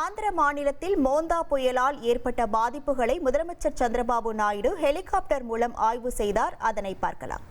ஆந்திர மாநிலத்தில் மோந்தா புயலால் ஏற்பட்ட பாதிப்புகளை முதலமைச்சர் சந்திரபாபு நாயுடு ஹெலிகாப்டர் மூலம் ஆய்வு செய்தார். அதனை பார்க்கலாம்.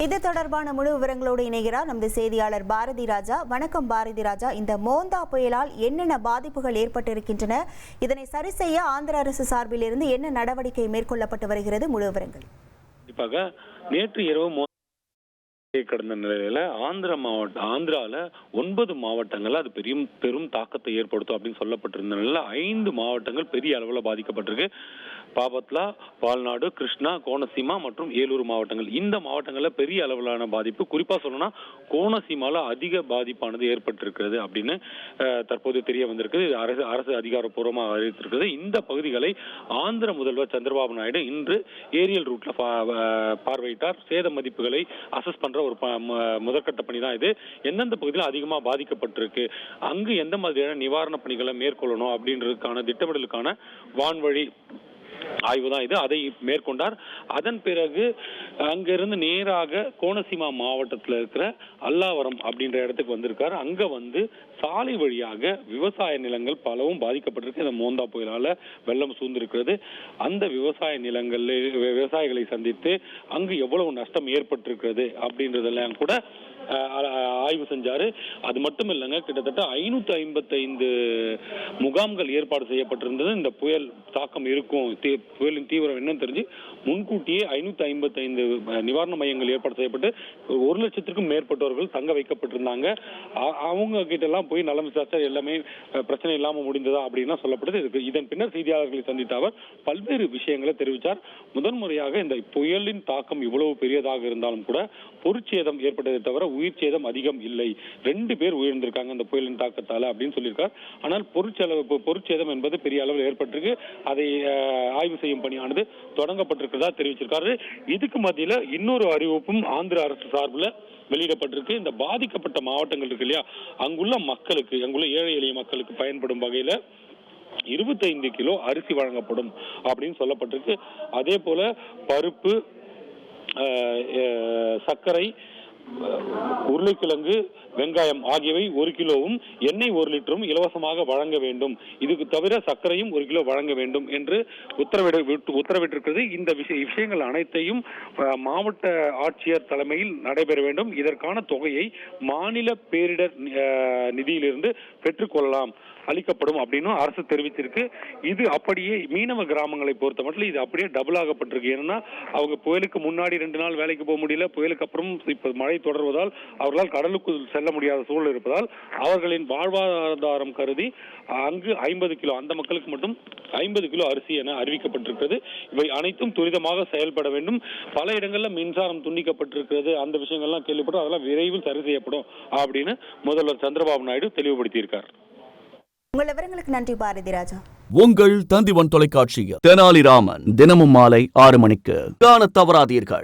இது தொடர்பான முழு விவரங்களோடு இணைகிறார் நமது செய்தியாளர் பாரதி ராஜா. வணக்கம் பாரதி ராஜா. இந்த மோந்தா புயலால் என்னென்ன பாதிப்புகள் ஏற்பட்டிருக்கின்றன, இதனை சரி செய்ய ஆந்திர அரசு சார்பில் இருந்து என்ன நடவடிக்கை மேற்கொள்ளப்பட்டு வருகிறது? முழு விவரங்கள். கண்டிப்பாக நேற்று இரவு கடந்த நிலையில ஆந்திரால 9 மாவட்டங்கள்ல அது பெரும் தாக்கத்தை ஏற்படுத்தும் அப்படின்னு சொல்லப்பட்டிருந்த நிலையில 5 மாவட்டங்கள் பெரிய அளவுல பாதிக்கப்பட்டிருக்கு. பாபத்லா, பால்நாடு, கிருஷ்ணா, கோனசீமா மற்றும் ஏலூர் மாவட்டங்கள். இந்த மாவட்டங்கள்ல பெரிய அளவிலான பாதிப்பு, குறிப்பா சொல்லணும்னா கோனசீமால அதிக பாதிப்பானது ஏற்பட்டிருக்கிறது அப்படின்னு தற்போது தெரிய வந்திருக்குது. அரசு அதிகாரப்பூர்வமாக அறிவித்திருக்கிறது. இந்த பகுதிகளை ஆந்திர முதல்வர் சந்திரபாபு நாயுடு இன்று ஏரியல் ரூட்ல பார்வையிட்டார். சேத மதிப்புகளை அசஸ் பண்ற ஒரு முதற்கட்ட பணி தான் இது. எந்தெந்த பகுதியில் அதிகமா பாதிக்கப்பட்டிருக்கு, அங்கு எந்த மாதிரியான நிவாரண பணிகளை மேற்கொள்ளணும் அப்படின்றதுக்கான திட்டமிடலுக்கான வான்வழி ஆய்வு தான் இது. அதை மேற்கொண்டார். அதன் பிறகு அங்கிருந்து நேராக கோனசீமா மாவட்டத்தில் இருக்கிற அல்லாவரம் அப்படின்ற இடத்துக்கு வந்திருக்காரு. அங்க வந்து சாலை வழியாக விவசாய நிலங்கள் பலவும் பாதிக்கப்பட்டிருக்கு. இந்த மோந்தா புயலால வெள்ளம் சூழ்ந்திருக்கிறது. அந்த விவசாய நிலங்களில் விவசாயிகளை சந்தித்து அங்கு எவ்வளவு நஷ்டம் ஏற்பட்டிருக்கிறது அப்படின்றதெல்லாம் கூட ஆய்வு செஞ்சாரு. அது மட்டும் இல்லைங்க, கிட்டத்தட்ட 555 முகாம்கள் ஏற்பாடு செய்யப்பட்டிருந்தது. இந்த புயல் தாக்கம் இருக்கும், புயலின் தீவிரம் என்னன்னு தெரிஞ்சு முன்கூட்டியே 555 நிவாரண மையங்கள் ஏற்பாடு செய்யப்பட்டு 1 லட்சத்திற்கும் மேற்பட்டவர்கள் தங்க வைக்கப்பட்டிருந்தாங்க. அவங்க கிட்ட எல்லாம் போய் நலம் விசாரிச்சார். எல்லாமே பிரச்சனை இல்லாம முடிந்ததா அப்படின்னா சொல்லப்படுது. இதன் பின்னர் செய்தியாளர்களை சந்தித்த அவர் பல்வேறு விஷயங்களை தெரிவித்தார். முதன்முறையாக இந்த புயலின் தாக்கம் இவ்வளவு பெரியதாக இருந்தாலும் கூட பொருட்சேதம் ஏற்பட்டதை தவிர உயிர் சேதம் அதிகம் இல்லை. 2 பேர் உயிர்ந்திருக்காங்க இந்த புயலின் தாக்கத்தால அப்படின்னு சொல்லியிருக்கார். ஆனால் பொருட்சேதம் என்பது பெரிய அளவில் ஏற்பட்டிருக்கு. அதை ஆய்வு செய்யும் பணியானது தொடங்கப்பட்டிருக்கிறதா தெரிவிச்சிருக்காரு. இதுக்கு மத்தியில இன்னொரு அறிவிப்பும் ஆந்திர அரசு சார்பில் வெளியிடப்பட்டிருக்கு. இந்த பாதிக்கப்பட்ட மாவட்டங்கள் இருக்கு இல்லையா, அங்குள்ள மக்களுக்கு, அங்குள்ள ஏழை எளிய மக்களுக்கு பயன்படும் வகையில 25 கிலோ அரிசி வழங்கப்படும் அப்படின்னு சொல்லப்பட்டிருக்கு. அதே போல பருப்பு, சர்க்கரை, உருளைக்கிழங்கு, வெங்காயம் ஆகியவை 1 கிலோவும் எண்ணெய் 1 லிட்டரும் இலவசமாக வழங்க வேண்டும். இதுக்கு தவிர சர்க்கரையும் 1 கிலோ வழங்க வேண்டும் என்று உத்தரவிட்டிருக்கிறது. இந்த விஷயங்கள் அனைத்தையும் மாவட்ட ஆட்சியர் தலைமையில் நடைபெற வேண்டும். இதற்கான தொகையை மாநில பேரிடர் நிதியிலிருந்து பெற்றுக்கொள்ளலாம், அளிக்கப்படும் அப்படின்னு அரசு தெரிவிச்சிருக்கு. இது அப்படியே மீனவ கிராமங்களை பொறுத்த மட்டும் இது அப்படியே டபுள் ஆகப்பட்டிருக்கு. ஏன்னா அவங்க புயலுக்கு முன்னாடி 2 நாள் வேலைக்கு போக முடியல, புயலுக்கு அப்புறம் இப்ப மழை தொடர்வதால் அவர்களால் கடலுக்கு செல்ல முடியாத சூழல் இருப்பதால் அவர்களின் வாழ்வாதாரம் கருதி அங்கு 50 கிலோ, அந்த மக்களுக்கு மட்டும் 50 கிலோ அரிசி என அறிவிக்கப்பட்டிருக்கிறது. இவை அனைத்தும் துரிதமாக செயல்பட வேண்டும். பல இடங்கள்ல மின்சாரம் துண்டிக்கப்பட்டிருக்கிறது. அந்த விஷயங்கள்லாம் கேள்விப்படும், அதெல்லாம் விரைவில் சரி செய்யப்படும் அப்படின்னு முதல்வர் சந்திரபாபு நாயுடு தெளிவுபடுத்தியிருக்கார். உங்கள் விவரங்களுக்கு நன்றி பாரதி ராஜா. உங்கள் தந்திவன் தொலைக்காட்சியில் தெனாலிராமன் தினமும் மாலை 6 மணிக்கு காண தவறாதீர்கள்.